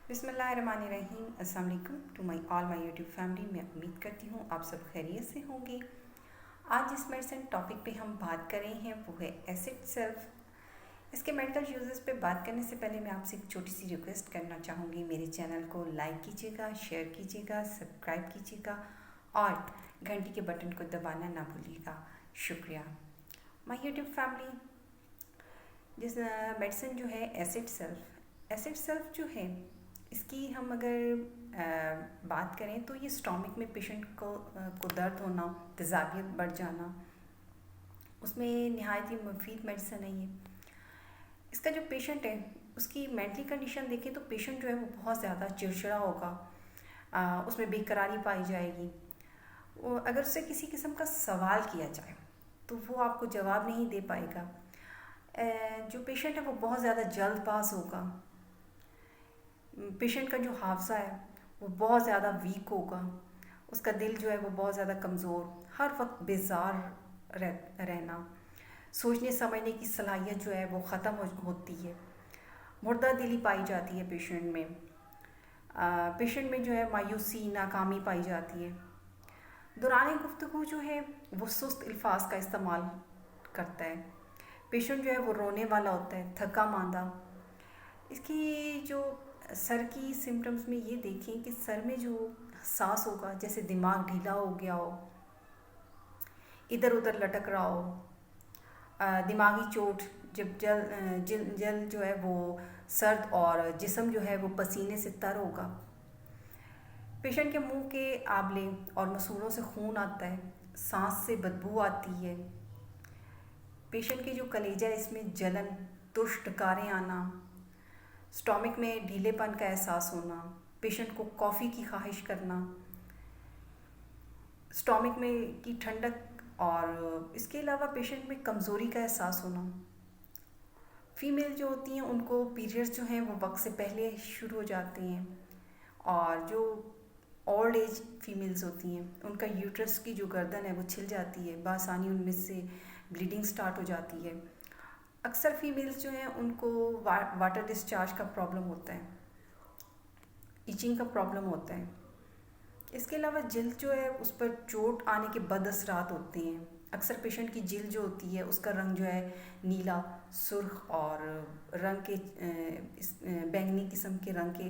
बिस्मिल्लाहिर्रहमानिर्रहीम। अस्सलाम वालेकुम टू माय यूट्यूब फैमिली। मैं उम्मीद करती हूँ आप सब खैरियत से होंगे। आज जिस मेडिसिन टॉपिक पे हम बात कर रहे हैं वो है एसिड सेल्फ। इसके मेडिकल यूजेस पे बात करने से पहले मैं आपसे एक छोटी सी रिक्वेस्ट करना चाहूँगी। मेरे चैनल को लाइक कीजिएगा, शेयर कीजिएगा, सब्सक्राइब कीजिएगा और घंटी के बटन को दबाना ना भूलिएगा। शुक्रिया। माय यूट्यूब फैमिली, जिस मेडिसिन जो है एसिड सेल्फ जो है, इसकी हम अगर बात करें तो ये स्टोमक में पेशेंट को दर्द होना, तेज़ाबियत बढ़ जाना, उसमें नहायत ही मुफीद मेडिसिन है ये। इसका जो पेशेंट है उसकी मेंटली कंडीशन देखें तो पेशेंट जो है वो बहुत ज़्यादा चिड़चिड़ा होगा, उसमें बेकरारी पाई जाएगी। अगर उससे किसी किस्म का सवाल किया जाए तो वो आपको जवाब नहीं दे पाएगा। जो पेशेंट है वो बहुत ज़्यादा जल्दबाज होगा। पेशेंट का जो हाफजा है वो बहुत ज़्यादा वीक होगा। उसका दिल जो है वो बहुत ज़्यादा कमज़ोर, हर वक्त बेजार रहना, सोचने समझने की सलाहियत जो है वो ख़त्म होती है। मुर्दा दिली पाई जाती है पेशेंट में। पेशेंट में जो है मायूसी, नाकामी पाई जाती है। दौरान गुफ्तगू जो है वो सुस्त अल्फाज का इस्तेमाल करता है। पेशेंट जो है वो रोने वाला होता है, थका मांदा। इसकी जो सर की सिम्टम्स में ये देखें कि सर में जो सांस होगा, जैसे दिमाग ढीला हो गया हो, इधर उधर लटक रहा हो, दिमागी चोट, जब जल जो है वो सर्द और जिस्म जो है वो पसीने से तर होगा। पेशेंट के मुंह के आबले और मसूड़ों से खून आता है, सांस से बदबू आती है। पेशेंट के जो कलेजा है इसमें जलन, तुर्श डकारें आना, स्टोमक में ढीलेपन का एहसास होना, पेशेंट को कॉफ़ी की ख्वाहिश करना, स्टोमक में की ठंडक, और इसके अलावा पेशेंट में कमज़ोरी का एहसास होना। फ़ीमेल जो होती हैं उनको पीरियड्स जो हैं वो वक्त से पहले शुरू हो जाते हैं, और जो ओल्ड एज फीमेल्स होती हैं उनका यूट्रस की जो गर्दन है वो छिल जाती है, बासानी उनमें से ब्लीडिंग स्टार्ट हो जाती है। अक्सर फीमेल्स जो हैं उनको वाटर डिस्चार्ज का प्रॉब्लम होता है, इचिंग का प्रॉब्लम होता है। इसके अलावा जिल्द जो है उस पर चोट आने के बद असरात होते हैं। अक्सर पेशेंट की जिल्द जो होती है उसका रंग जो है नीला, सुर्ख और रंग के बैंगनी किस्म के रंग के